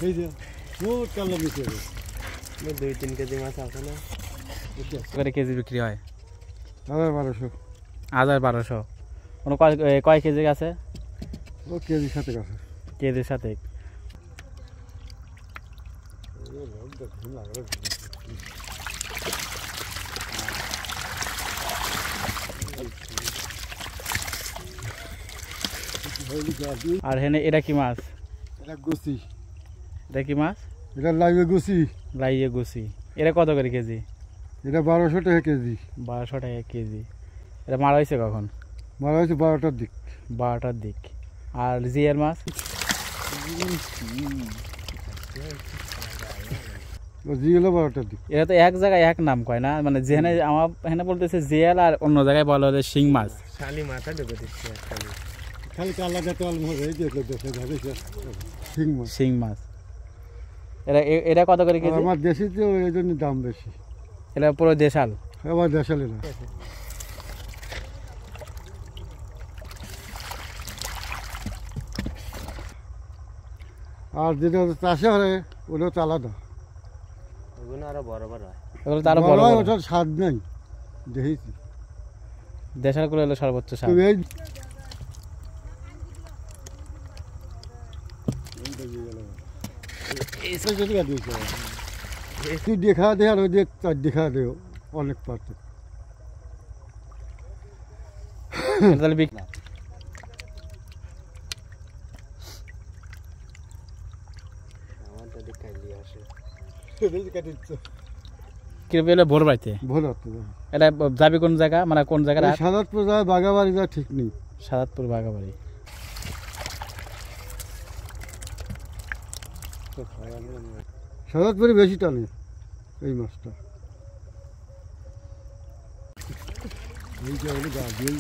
এই যে মোট কালো মিশে 2-3 কেজি মাছ আছে না করে কেজি বিক্রি হয় 1200 1200 কোন কয় কেজি আছে ও কেজির সাথে আছে কেজির সাথে আর হেনে এটা কি মাছ এটা গুছি এটা কি মাছ এটা লাইভে গুছি লাইয়ে গুছি এটা কত করে কেজি এটা 1200 টাকা কেজি 1200 টাকা কেজি এটা মারা হয়েছে কখন মারা হয়েছে 12টার দিক 12টার দিক আর জিএল মাছ ও জিএল 12টার দিক এটা তো এক জায়গায় এক নাম কয় না মানে যেখানে আমার এখানে বলতেছে জিএল আর অন্য জায়গায় বলা হচ্ছে শিং মাছ শালি মাথা ঢুকে দিচ্ছে খালি কালা গাতে অল্প হয়ে দেখলে দেখে যাবে শিং মাছ শিং মাছ এটা কত করে কেজি আমার দেশি তো এই জন্য দাম বেশি এটা পুরো দেশাল আবার দেশালি না আর যেটা চাষে হয় ওটা তো আলাদা ওগুলো আরো বড় বড় হয় ওগুলো তো আরো বড় হয়, বড়। ওটার স্বাদ নেই দেখেছি দেশাল করে হলো সর্বোচ্চ স্বাদ তবে এই তুই দেখা দে আর ওই যে তার দেখা দে অনেক পার্থক্য এটা তাহলে বিক্রি আমার দাদি খাইলি আসে কি পেলে ভোর বাড়িতে ভোর রাত্রে এটা যাবি কোন জায়গা মানে কোন জায়গা সাদাতপুর যায় বাগাবাড়ি যায় ঠিক নেই সাদাতপুর বাগাবাড়ি সাদাতপুরে বেশি টানে এই মাছটা এই যে হলো গা দিয়েই